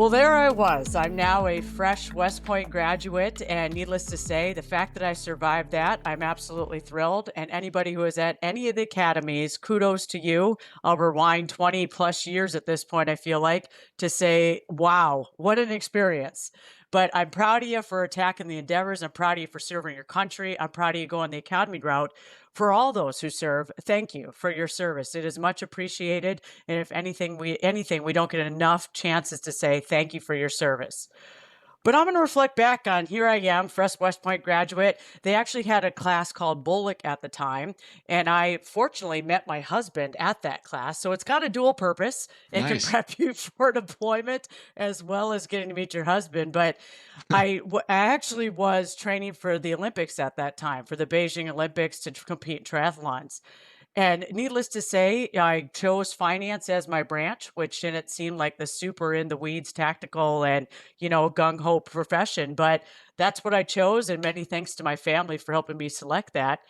Well, there I was. I'm now a fresh West Point graduate, and needless to say, the fact that I survived that, I'm absolutely thrilled. And anybody who is at any of the academies, kudos to you. I'll rewind 20 plus years at this point, I feel like, to say, wow, what an experience. But I'm proud of you for attacking the endeavors. I'm proud of you for serving your country. I'm proud of you going the academy route. For all those who serve, thank you for your service. It is much appreciated. And if anything, we don't get enough chances to say thank you for your service. But I'm going to reflect back on here I am, fresh West Point graduate. They actually had a class called Bullock at the time, and I fortunately met my husband at that class. So it's got a dual purpose. It can prep you for deployment as well as getting to meet your husband. But I actually was training for the Olympics at that time, for the Beijing Olympics to compete in triathlons. And needless to say, I chose finance as my branch, which in it seemed like the super in the weeds tactical and, gung ho profession. But that's what I chose. And many thanks to my family for helping me select that.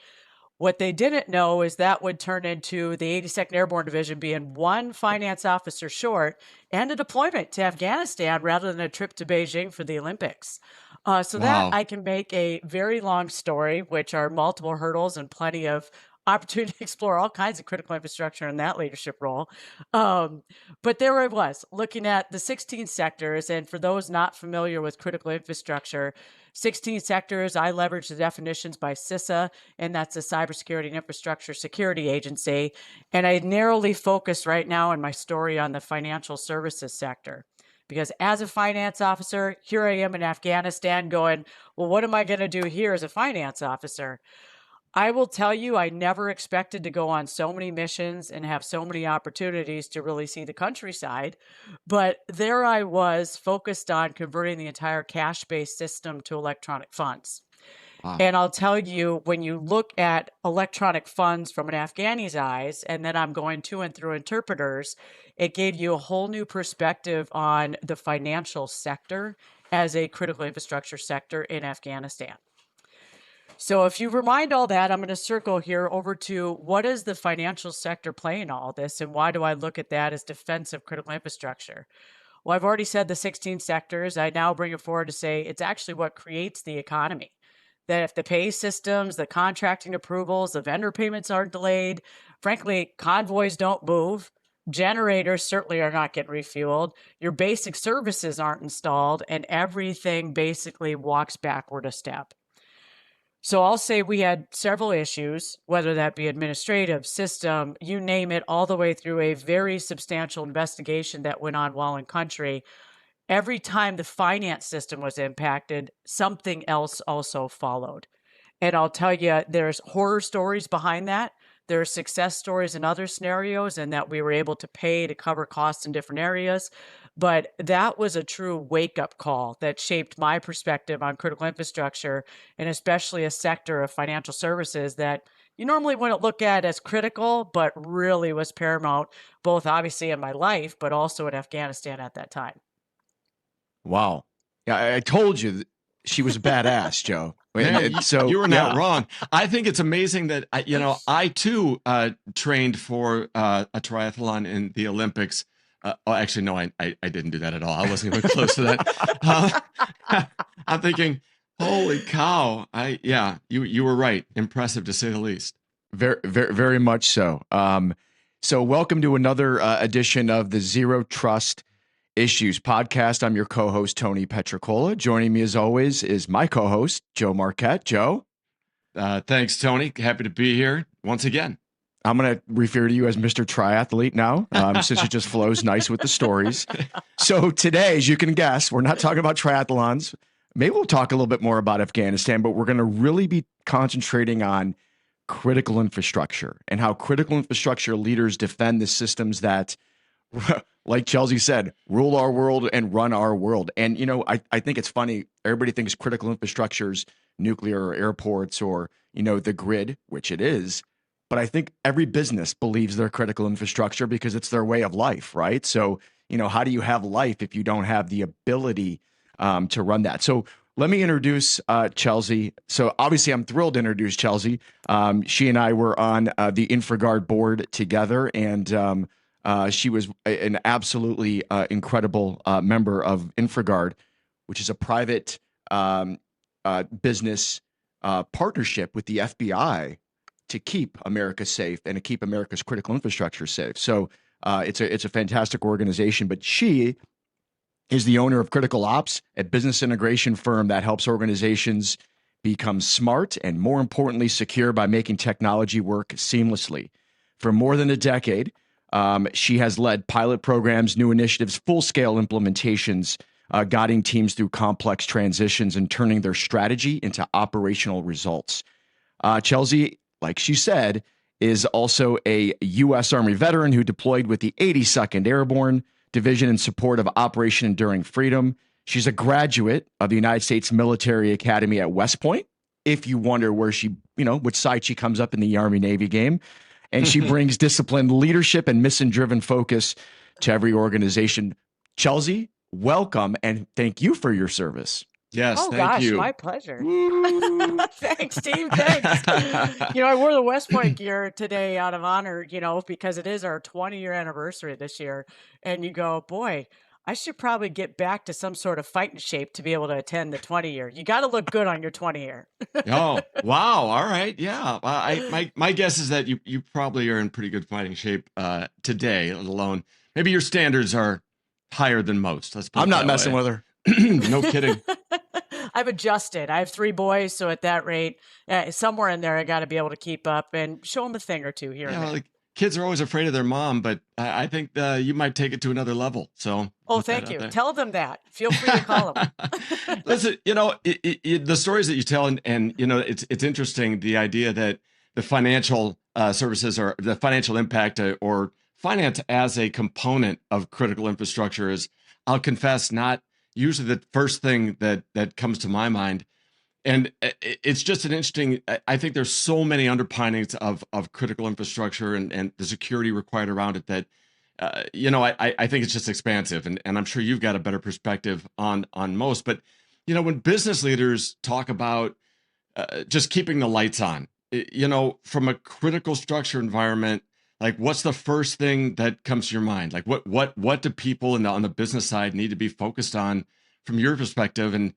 What they didn't know is that would turn into the 82nd Airborne Division being one finance officer short and a deployment to Afghanistan rather than a trip to Beijing for the Olympics. That I can make a very long story, which are multiple hurdles and plenty of opportunity to explore all kinds of critical infrastructure in that leadership role. But there I was looking at the 16 sectors. And for those not familiar with critical infrastructure, 16 sectors, I leverage the definitions by CISA, and that's the Cybersecurity and Infrastructure Security Agency. And I narrowly focus right now in my story on the financial services sector. Because as a finance officer, here I am in Afghanistan going, well, what am I going to do here as a finance officer? I will tell you, I never expected to go on so many missions and have so many opportunities to really see the countryside. But there I was focused on converting the entire cash-based system to electronic funds. Wow. And I'll tell you, when you look at electronic funds from an Afghani's eyes, and then I'm going to and through interpreters, it gave you a whole new perspective on the financial sector as a critical infrastructure sector in Afghanistan. So if you remind all that, I'm going to circle here over to what is the financial sector play in all this, and why do I look at that as defensive critical infrastructure? Well, I've already said the 16 sectors. I now bring it forward to say it's actually what creates the economy. That if the pay systems, the contracting approvals, the vendor payments aren't delayed, frankly, convoys don't move, generators certainly are not getting refueled, your basic services aren't installed, and everything basically walks backward a step. So I'll say we had several issues, whether that be administrative, system, you name it, all the way through a very substantial investigation that went on while in country. Every time the finance system was impacted, something else also followed. And I'll tell you, there's horror stories behind that. There are success stories in other scenarios, and that we were able to pay to cover costs in different areas. But that was a true wake-up call that shaped my perspective on critical infrastructure, and especially a sector of financial services that you normally wouldn't look at as critical, but really was paramount, both obviously in my life, but also in Afghanistan at that time. Wow. Yeah, I told you she was a badass, Joe. Man, so you were not wrong. I think it's amazing that I too trained for a triathlon in the Olympics. Actually, no, I didn't do that at all. I wasn't even close to that. I'm thinking, holy cow! You were right. Impressive to say the least. Very, very, very much so. So welcome to another edition of the Zero Trust Issues podcast. I'm your co-host, Tony Pietrocola. Joining me as always is my co-host, Joe Marquette. Joe. Thanks, Tony. Happy to be here once again. I'm going to refer to you as Mr. Triathlete now, since it just flows nice with the stories. So today, as you can guess, we're not talking about triathlons. Maybe we'll talk a little bit more about Afghanistan, but we're going to really be concentrating on critical infrastructure and how critical infrastructure leaders defend the systems that, like Chelsea said, rule our world and run our world. And, I think it's funny. Everybody thinks critical infrastructure's nuclear or airports or, the grid, which it is. But I think every business believes they're critical infrastructure because it's their way of life, right? So, how do you have life if you don't have the ability to run that? So let me introduce Chelsea. So obviously I'm thrilled to introduce Chelsea. She and I were on the InfraGard board together, and She was an absolutely incredible member of InfraGard, which is a private business partnership with the FBI to keep America safe and to keep America's critical infrastructure safe. So it's a fantastic organization. But she is the owner of Critical Ops, a business integration firm that helps organizations become smart and, more importantly, secure by making technology work seamlessly. For more than a decade, she has led pilot programs, new initiatives, full-scale implementations, guiding teams through complex transitions and turning their strategy into operational results. Chelsea, like she said, is also a U.S. Army veteran who deployed with the 82nd Airborne Division in support of Operation Enduring Freedom. She's a graduate of the United States Military Academy at West Point. If you wonder where she, which side she comes up in the Army-Navy game. And she brings disciplined leadership and mission-driven focus to every organization. Chelsea, welcome, and thank you for your service. Yes, oh, thank gosh, you. my pleasure. Thanks, Steve. Thanks. I wore the West Point gear today out of honor, because it is our 20-year anniversary this year. And you go, boy, I should probably get back to some sort of fighting shape to be able to attend the 20-year. You got to look good on your 20-year. Oh, wow. All right. Yeah. My guess is that you probably are in pretty good fighting shape today, let alone maybe your standards are higher than most. Let's put I'm it not that messing way. with her. No kidding. I've adjusted. I have 3 boys, so at that rate, somewhere in there, I got to be able to keep up and show them a thing or two here and there. Like kids are always afraid of their mom, but I think you might take it to another level. So, thank you. Tell them that. Feel free to call them. Listen, the stories that you tell, and it's interesting, the idea that the financial services or the financial impact or finance as a component of critical infrastructure is, I'll confess, not usually the first thing that comes to my mind. And it's just an interesting, I think there's so many underpinnings of critical infrastructure and the security required around it that, I think it's just expansive. And I'm sure you've got a better perspective on most. But, when business leaders talk about just keeping the lights on, from a critical structure environment, like what's the first thing that comes to your mind? Like what do people on the business side need to be focused on from your perspective? And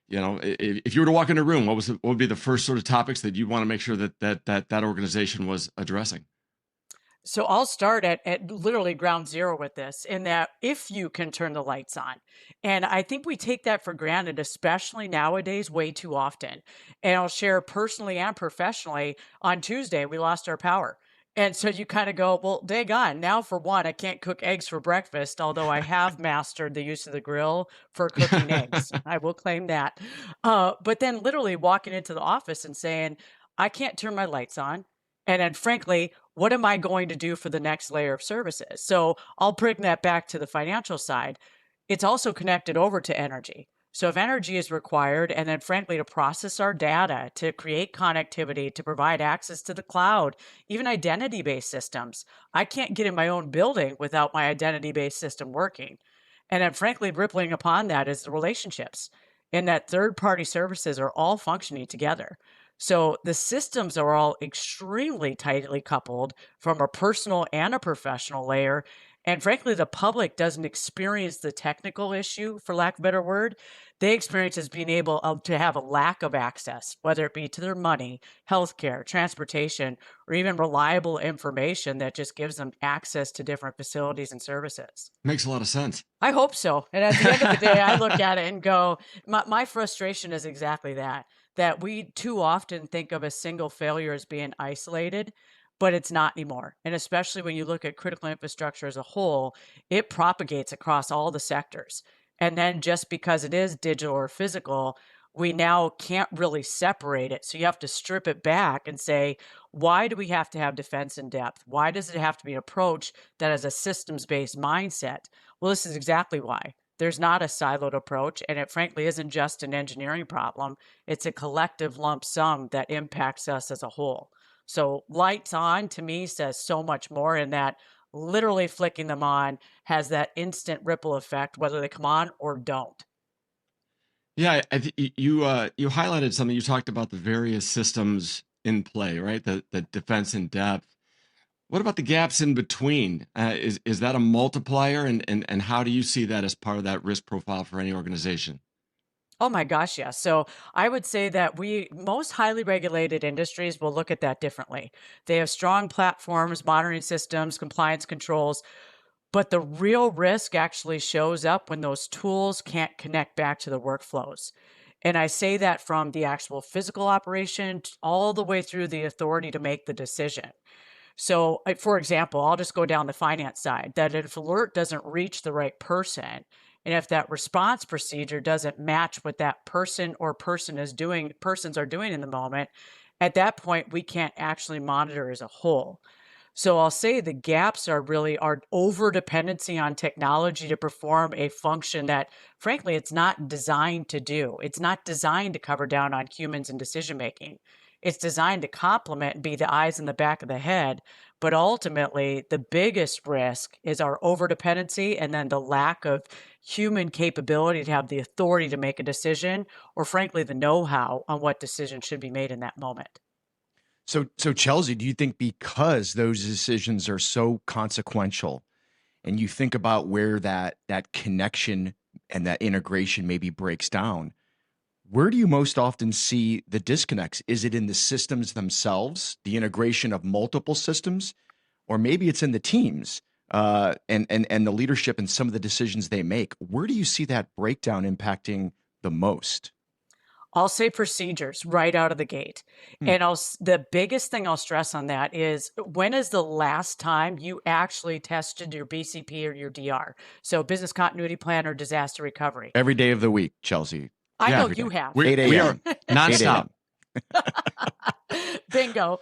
if you were to walk in a room, what would be the first sort of topics that you want to make sure that organization was addressing? So I'll start at literally ground zero with this, in that if you can turn the lights on. And I think we take that for granted, especially nowadays, way too often. And I'll share personally and professionally, on Tuesday, we lost our power. And so you kind of go, well, daggone, now for one, I can't cook eggs for breakfast, although I have mastered the use of the grill for cooking eggs. I will claim that. But then literally walking into the office and saying, I can't turn my lights on. And then frankly, what am I going to do for the next layer of services? So I'll bring that back to the financial side. It's also connected over to energy. So if energy is required, and then frankly, to process our data, to create connectivity, to provide access to the cloud, even identity-based systems, I can't get in my own building without my identity-based system working. And then frankly, rippling upon that is the relationships, and that third-party services are all functioning together. So the systems are all extremely tightly coupled from a personal and a professional layer. And frankly, the public doesn't experience the technical issue, for lack of a better word. They experience as being able to have a lack of access, whether it be to their money, healthcare, transportation, or even reliable information that just gives them access to different facilities and services. Makes a lot of sense. I hope so. And at the end of the day, I look at it and go, my frustration is exactly that we too often think of a single failure as being isolated, but it's not anymore. And especially when you look at critical infrastructure as a whole, it propagates across all the sectors. And then just because it is digital or physical, we now can't really separate it. So you have to strip it back and say, why do we have to have defense in depth? Why does it have to be an approach that has a systems-based mindset? Well, this is exactly why. There's not a siloed approach, and it frankly isn't just an engineering problem. It's a collective lump sum that impacts us as a whole. So lights on, to me, says so much more, in that literally flicking them on has that instant ripple effect, whether they come on or don't. Yeah, you highlighted something. You talked about the various systems in play, right? The defense in depth. What about the gaps in between? Is that a multiplier, and how do you see that as part of that risk profile for any organization? Oh my gosh, yes. So I would say that most highly regulated industries will look at that differently. They have strong platforms, monitoring systems, compliance controls, but the real risk actually shows up when those tools can't connect back to the workflows. And I say that from the actual physical operation all the way through the authority to make the decision. So, for example, I'll just go down the finance side that if alert doesn't reach the right person, and if that response procedure doesn't match what that person or persons are doing in the moment, at that point, we can't actually monitor as a whole. So I'll say the gaps are really our over dependency on technology to perform a function that, frankly, it's not designed to do. It's not designed to cover down on humans and decision making. It's designed to complement and be the eyes in the back of the head. But ultimately, the biggest risk is our over dependency and then the lack of human capability to have the authority to make a decision or, frankly, the know how on what decision should be made in that moment. So Chelsea, do you think because those decisions are so consequential, and you think about where that connection and that integration maybe breaks down, where do you most often see the disconnects? Is it in the systems themselves, the integration of multiple systems, or maybe it's in the teams and the leadership and some of the decisions they make? Where do you see that breakdown impacting the most? I'll say procedures right out of the gate. Hmm. And the biggest thing I'll stress on that is when is the last time you actually tested your BCP or your DR? So business continuity plan or disaster recovery. Every day of the week, Chelsea. I Yeah, know Every you day. have. we 8 we are a.m. 8 nonstop. a.m. Bingo.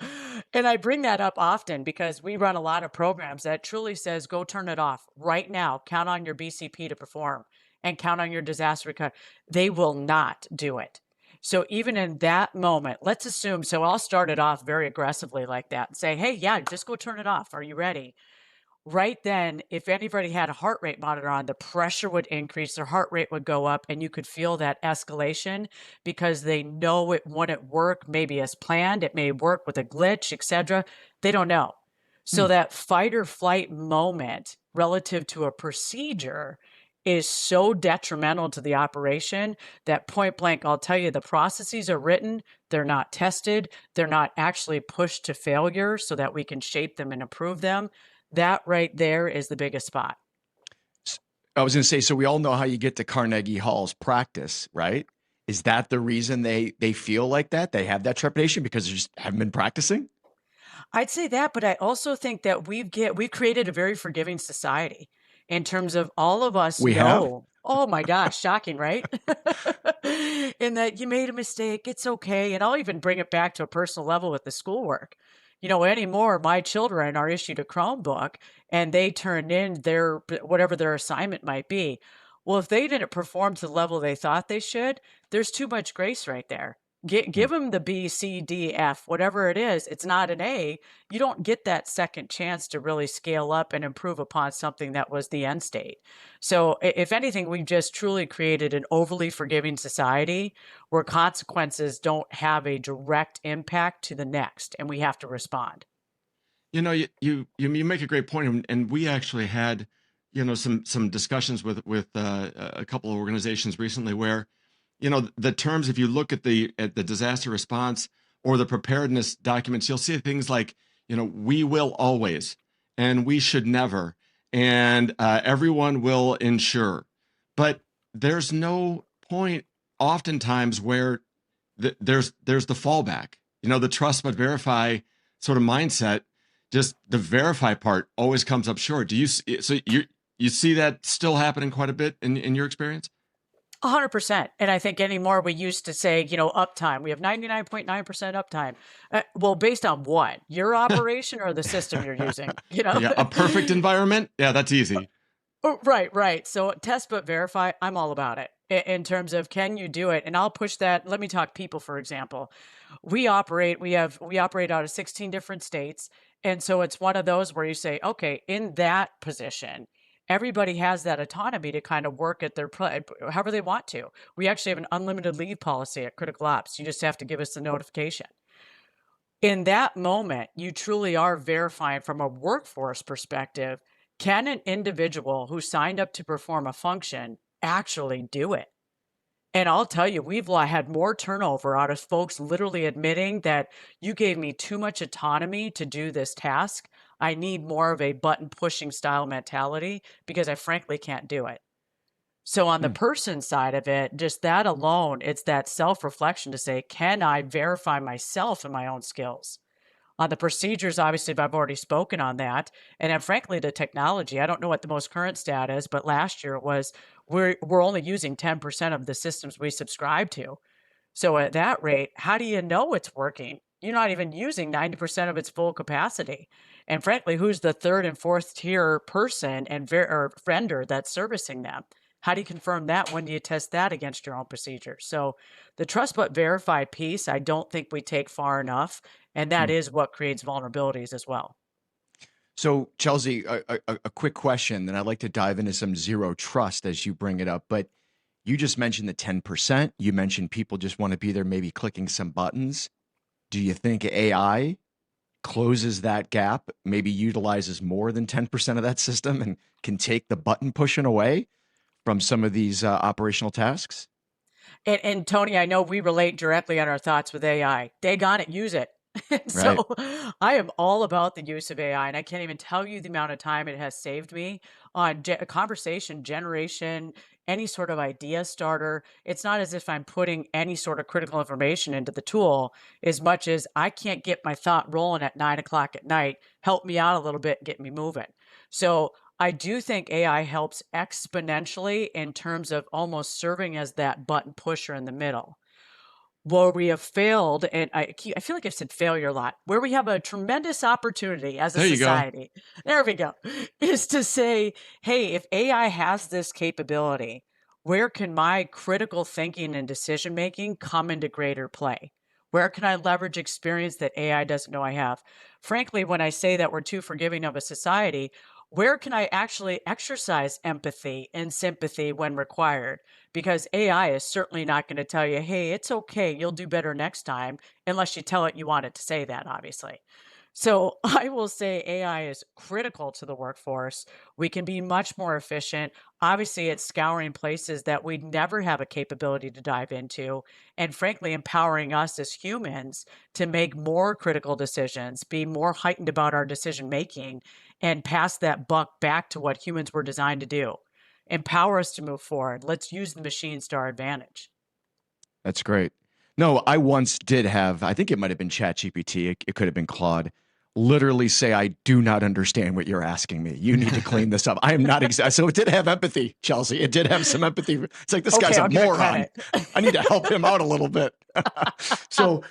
And I bring that up often because we run a lot of programs that truly says go turn it off right now. Count on your BCP to perform and count on your disaster recovery. They will not do it. So even in that moment, let's assume, so I'll start it off very aggressively like that and say, hey, yeah, just go turn it off. Are you ready? Right then, if anybody had a heart rate monitor on, the pressure would increase, their heart rate would go up, and you could feel that escalation because they know it wouldn't work maybe as planned. It may work with a glitch, etc. They don't know. Hmm. So that fight or flight moment relative to a procedure is so detrimental to the operation that point blank, I'll tell you, the processes are written, they're not tested, they're not actually pushed to failure so that we can shape them and improve them. That right there is the biggest spot. I was going to say, so we all know how you get to Carnegie Hall's practice, right? Is that the reason they feel like that? They have that trepidation because they just haven't been practicing? I'd say that, but I also think that we've created a very forgiving society in terms of all of us We have? know. Oh my gosh, shocking, right? In that you made a mistake, it's okay. And I'll even bring it back to a personal level with the schoolwork. Anymore, my children are issued a Chromebook and they turn in their whatever their assignment might be. Well, if they didn't perform to the level they thought they should, there's too much grace right there. Hmm. Give them the B, C, D, F, whatever it is. It's not an A. You don't get that second chance to really scale up and improve upon something that was the end state. So, if anything, we've just truly created an overly forgiving society where consequences don't have a direct impact to the next, and we have to respond. You make a great point, and we actually had, some discussions with a couple of organizations recently where, the terms. If you look at the disaster response or the preparedness documents, you'll see things like, we will always, and we should never, and everyone will ensure, but there's no point oftentimes where there's the fallback, the trust but verify sort of mindset. Just the verify part always comes up short. You see that still happening quite a bit in your experience? 100%. And I think anymore, we used to say, uptime. We have 99.9% uptime. Well, based on what? Your operation or the system you're using? Yeah, a perfect environment. Yeah, that's easy. Oh, right, right. So test but verify, I'm all about it in terms of can you do it? And I'll push that. Let me talk people, for example. We operate out of 16 different states. And so it's one of those where you say, okay, in that position, everybody has that autonomy to kind of work at however they want to. We actually have an unlimited leave policy at Critical Ops. You just have to give us the notification. In that moment, you truly are verifying from a workforce perspective, can an individual who signed up to perform a function actually do it? And I'll tell you, we've had more turnover out of folks literally admitting that you gave me too much autonomy to do this task. I need more of a button pushing style mentality because I frankly can't do it. So on the Hmm. person side of it, just that alone, it's that self-reflection to say, can I verify myself and my own skills? On the procedures, obviously, I've already spoken on that. And then frankly, the technology, I don't know what the most current stat is, but last year it was we're only using 10% of the systems we subscribe to. So at that rate, how do you know it's working? You're not even using 90% of its full capacity. And frankly, who's the third and fourth tier person and or vendor that's servicing them? How do you confirm that? When do you test that against your own procedures? So the trust but verify piece, I don't think we take far enough. And that Hmm. is what creates vulnerabilities as well. So, Chelsea, a quick question, then I'd like to dive into some zero trust as you bring it up. But you just mentioned the 10%. You mentioned people just want to be there, maybe clicking some buttons. Do you think AI closes that gap, maybe utilizes more than 10% of that system and can take the button pushing away from some of these operational tasks? And Tony, I know we relate directly on our thoughts with AI. Daggone it, use it. And so Right. I am all about the use of AI, and I can't even tell you the amount of time it has saved me on conversation generation, any sort of idea starter. It's not as if I'm putting any sort of critical information into the tool as much as I can't get my thought rolling at 9 o'clock at night. Help me out a little bit, get me moving. So I do think AI helps exponentially in terms of almost serving as that button pusher in the middle. Where we have failed, and I feel like I've said failure a lot, where we have a tremendous opportunity as a There you go. society, there we go, is to say, hey, if AI has this capability, where can my critical thinking and decision making come into greater play? Where can I leverage experience that AI doesn't know I have? Frankly, when I say that we're too forgiving of a society, where can I actually exercise empathy and sympathy when required? Because AI is certainly not going to tell you, hey, it's okay, you'll do better next time, unless you tell it you want it to say that, obviously. So I will say AI is critical to the workforce. We can be much more efficient. Obviously, it's scouring places that we'd never have a capability to dive into, and frankly, empowering us as humans to make more critical decisions, be more heightened about our decision making, and pass that buck back to what humans were designed to do. Empower us to move forward. Let's use the machines to our advantage. That's great. No, I once did have, I think it might have been ChatGPT, it could have been Claude, literally say, I do not understand what you're asking me. You need to clean this up. I am not exact. So it did have empathy, Chelsea. It did have some empathy. It's like, this guy's Okay, a I'll give it moron. credit. I need to help him out a little bit. So,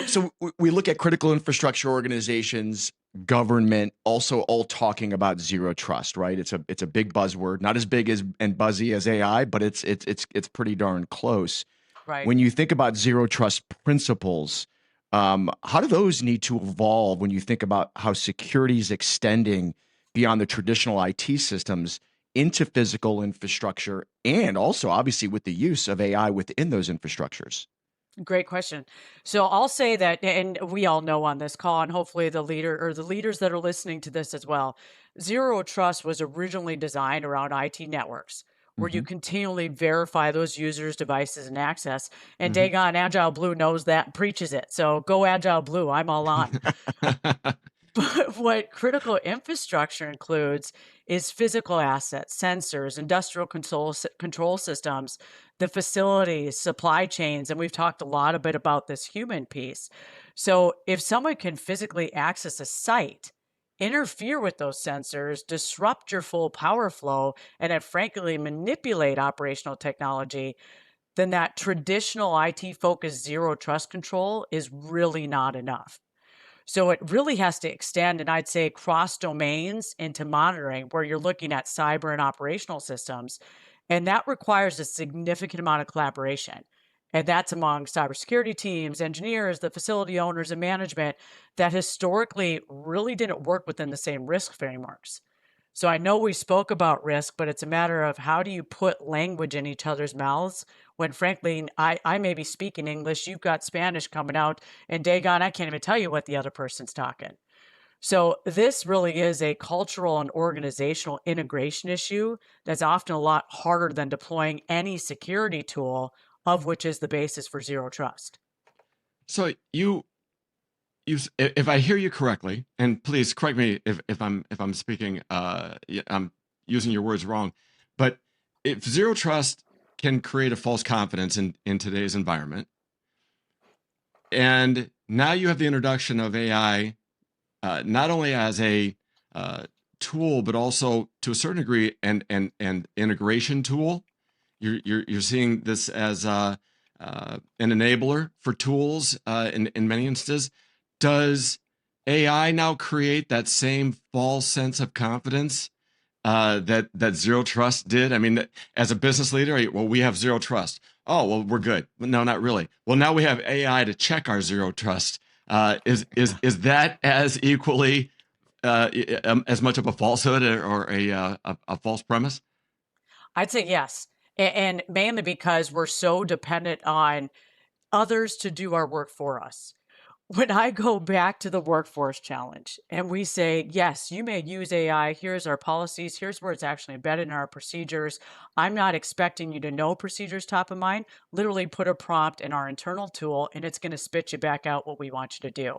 so we look at critical infrastructure organizations, government, also all talking about zero trust, right? It's a big buzzword, not as big as and buzzy as AI, but it's pretty darn close. Right. When you think about zero trust principles, how do those need to evolve when you think about how security is extending beyond the traditional IT systems into physical infrastructure and also obviously with the use of AI within those infrastructures? Great question. So I'll say that, and we all know on this call, and hopefully the leader or the leaders that are listening to this as well, zero trust was originally designed around IT networks, where you Hmm. continually verify those users, devices, and access. And Mhm. Dagon Agile Blue knows that and preaches it. So go Agile Blue. I'm all on. But what critical infrastructure includes is physical assets, sensors, industrial control systems, the facilities, supply chains, and we've talked a lot a bit about this human piece. So if someone can physically access a site, interfere with those sensors, disrupt your full power flow, and then frankly manipulate operational technology, then that traditional IT focused zero trust control is really not enough. So it really has to extend, and I'd say cross domains into monitoring, where you're looking at cyber and operational systems. And that requires a significant amount of collaboration. And that's among cybersecurity teams, engineers, the facility owners, and management that historically really didn't work within the same risk frameworks. So I know we spoke about risk, but it's a matter of how do you put language in each other's mouths when frankly, I may be speaking English, you've got Spanish coming out, and daggone, I can't even tell you what the other person's talking. So this really is a cultural and organizational integration issue that's often a lot harder than deploying any security tool, of which is the basis for zero trust. So if I hear you correctly, and please correct me if I'm speaking, I'm using your words wrong, but if zero trust can create a false confidence in today's environment, and now you have the introduction of AI, not only as a tool, but also to a certain degree and integration tool. You're seeing this as an enabler for tools in many instances. Does AI now create that same false sense of confidence that zero trust did? I mean, as a business leader, well, we have zero trust. Oh, well, we're good. No, not really. Well, now we have AI to check our zero trust. Is that as equally as much of a falsehood or a false premise? I'd say yes. And mainly because we're so dependent on others to do our work for us. When I go back to the workforce challenge and we say, yes, you may use AI, here's our policies, here's where it's actually embedded in our procedures. I'm not expecting you to know procedures top of mind. Literally put a prompt in our internal tool and it's going to spit you back out what we want you to do.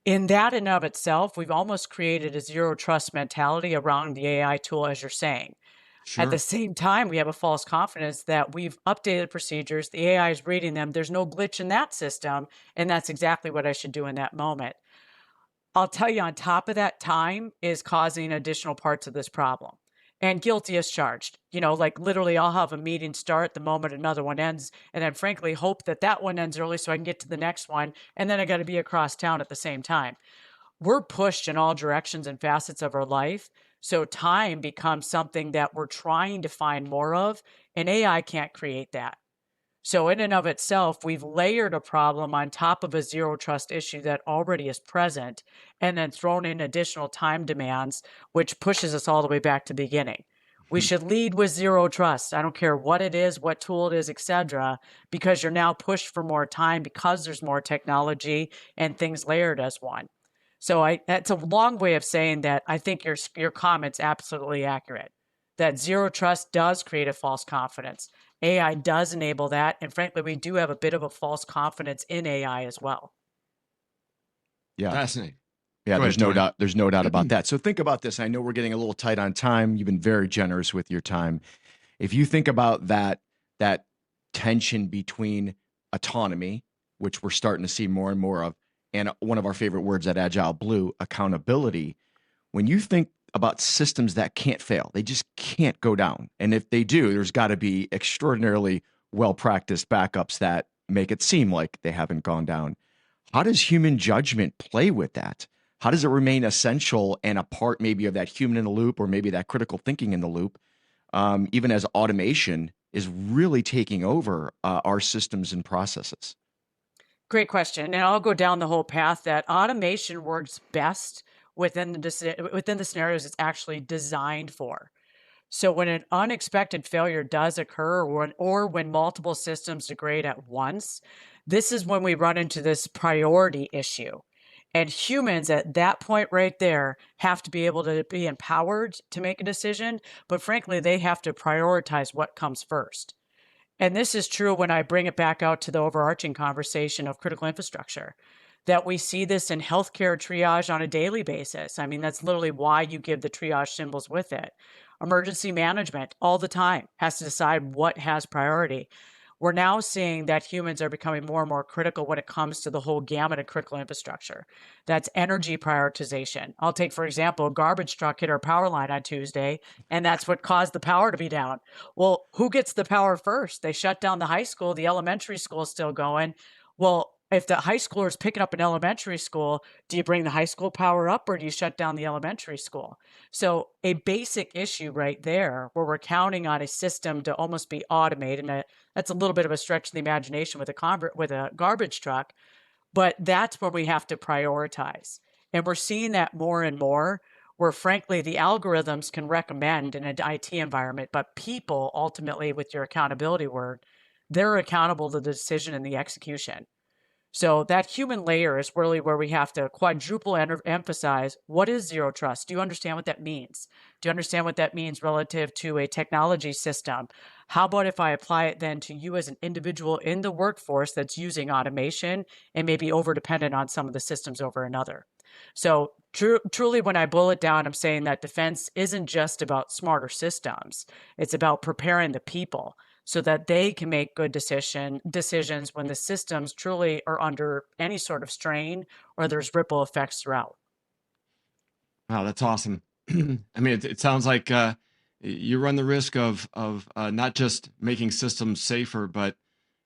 In that and of itself, we've almost created a zero trust mentality around the AI tool, as you're saying. At Sure. the same time, we have a false confidence that we've updated procedures, the AI is reading them, there's no glitch in that system, and that's exactly what I should do in that moment. I'll tell you, on top of that, time is causing additional parts of this problem. And guilty as charged. Like literally, I'll have a meeting start the moment another one ends, and then frankly hope that that one ends early so I can get to the next one, and then I got to be across town at the same time. We're pushed in all directions and facets of our life. So time becomes something that we're trying to find more of, and AI can't create that. So in and of itself, we've layered a problem on top of a zero trust issue that already is present, and then thrown in additional time demands, which pushes us all the way back to the beginning. We should lead with zero trust. I don't care what it is, what tool it is, etc., because you're now pushed for more time because there's more technology and things layered as one. So that's a long way of saying that I think your comment's absolutely accurate. That zero trust does create a false confidence. AI does enable that, and frankly, we do have a bit of a false confidence in AI as well. Yeah. Fascinating. Yeah, Go there's ahead, no Tony. doubt. There's no doubt about that. So think about this. I know we're getting a little tight on time. You've been very generous with your time. If you think about that tension between autonomy, which we're starting to see more and more of, and one of our favorite words at AgileBlue, accountability. When you think about systems that can't fail, they just can't go down. And if they do, there's got to be extraordinarily well-practiced backups that make it seem like they haven't gone down. How does human judgment play with that? How does it remain essential and a part maybe of that human in the loop or maybe that critical thinking in the loop, even as automation is really taking over our systems and processes? Great question. And I'll go down the whole path that automation works best within the scenarios it's actually designed for. So when an unexpected failure does occur or when multiple systems degrade at once, this is when we run into this priority issue. And humans at that point right there have to be able to be empowered to make a decision, but frankly, they have to prioritize what comes first. And this is true when I bring it back out to the overarching conversation of critical infrastructure, that we see this in healthcare triage on a daily basis. I mean, that's literally why you give the triage symbols with it. Emergency management all the time has to decide what has priority. We're now seeing that humans are becoming more and more critical when it comes to the whole gamut of critical infrastructure. That's energy prioritization. I'll take, for example, a garbage truck hit our power line on Tuesday, and that's what caused the power to be down. Well, who gets the power first? They shut down the high school, the elementary school is still going. Well, if the high schooler is picking up an elementary school, do you bring the high school power up or do you shut down the elementary school? So a basic issue right there where we're counting on a system to almost be automated, and that's a little bit of a stretch of the imagination with a garbage truck, but that's where we have to prioritize. And we're seeing that more and more where frankly, the algorithms can recommend in an IT environment, but people ultimately, with your accountability word, they're accountable to the decision and the execution. So that human layer is really where we have to quadruple emphasize what is zero trust. Do you understand what that means? Do you understand what that means relative to a technology system? How about if I apply it then to you as an individual in the workforce that's using automation and maybe over-dependent on some of the systems over another? So truly, when I boil it down, I'm saying that defense isn't just about smarter systems. It's about preparing the people so that they can make good decisions when the systems truly are under any sort of strain or there's ripple effects throughout. Wow, that's awesome. I mean, it sounds like you run the risk of not just making systems safer, but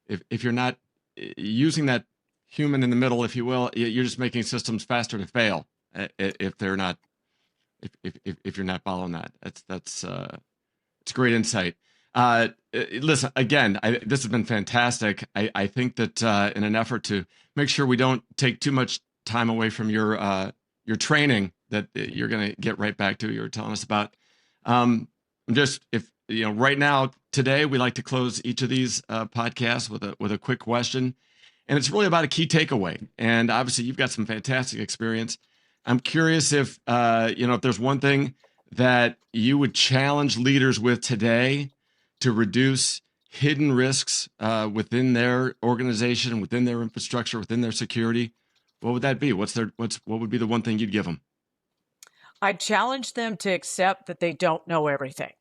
if you're not using that human in the middle, if you will, you're just making systems faster to fail if they're not if you're not following that. That's it's great insight. Listen, again, this has been fantastic. I think that in an effort to make sure we don't take too much time away from your training that you're going to get right back to, you were telling us about. Just if you know, right now today, we like to close each of these podcasts with a quick question, and it's really about a key takeaway. And obviously, you've got some fantastic experience. I'm curious if if there's one thing that you would challenge leaders with today to reduce hidden risks within their organization, within their infrastructure, within their security, what would that be? What would be the one thing you'd give them? I challenge them to accept that they don't know everything.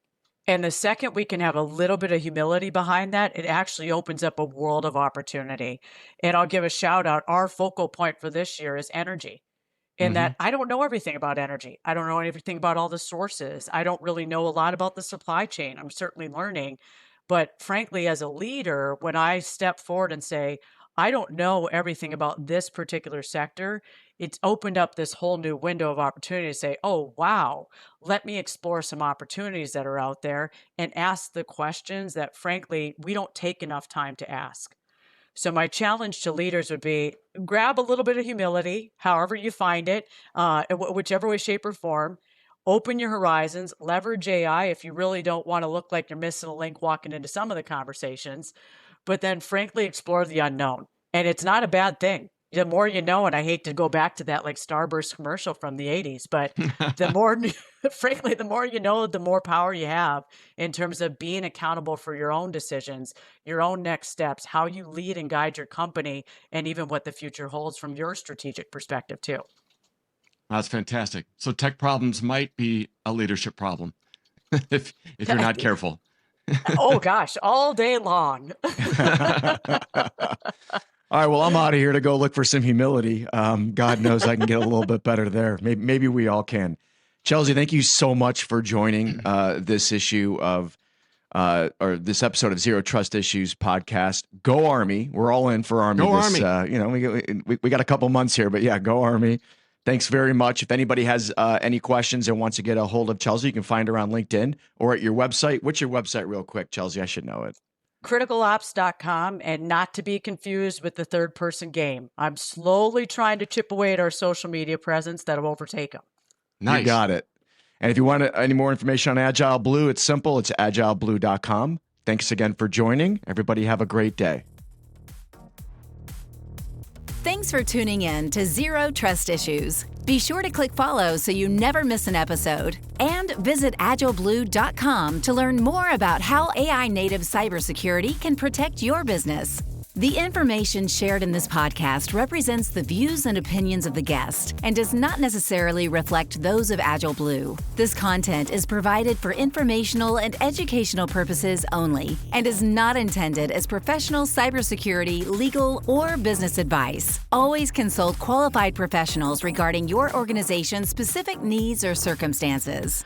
And the second we can have a little bit of humility behind that, it actually opens up a world of opportunity. And I'll give a shout out. Our focal point for this year is energy. In that I don't know everything about energy. I don't know everything about all the sources. I don't really know a lot about the supply chain. I'm certainly learning. But frankly, as a leader, when I step forward and say, I don't know everything about this particular sector, it's opened up this whole new window of opportunity to say, oh, wow, let me explore some opportunities that are out there and ask the questions that, frankly, we don't take enough time to ask. So my challenge to leaders would be grab a little bit of humility, however you find it, whichever way, shape, or form. Open your horizons, leverage AI if you really don't want to look like you're missing a link walking into some of the conversations, but then frankly explore the unknown. And it's not a bad thing. The more you know, and I hate to go back to that like Starburst commercial from the 80s, but the more, frankly, the more you know, the more power you have in terms of being accountable for your own decisions, your own next steps, how you lead and guide your company, and even what the future holds from your strategic perspective too. That's fantastic. So tech problems might be a leadership problem if you're not careful. Oh gosh, all day long. All right, well, I'm out of here to go look for some humility. God knows I can get a little bit better there. Maybe we all can. Chelsea, thank you so much for joining this issue of, or this episode of Zero Trust Issues podcast. Go Army! We're all in for Army. Go Army! We got a couple months here, but yeah, go Army! Thanks very much. If anybody has any questions and wants to get a hold of Chelsea, you can find her on LinkedIn or at your website. What's your website, real quick, Chelsea? I should know it. CriticalOps.com, and not to be confused with the third person game. I'm slowly trying to chip away at our social media presence that'll overtake them. Nice. You got it. And if you want any more information on AgileBlue, it's simple. It's AgileBlue.com. Thanks again for joining. Everybody have a great day. Thanks for tuning in to Zero Trust Issues. Be sure to click follow so you never miss an episode. And visit AgileBlue.com to learn more about how AI-native cybersecurity can protect your business. The information shared in this podcast represents the views and opinions of the guest and does not necessarily reflect those of AgileBlue. This content is provided for informational and educational purposes only and is not intended as professional cybersecurity, legal, or business advice. Always consult qualified professionals regarding your organization's specific needs or circumstances.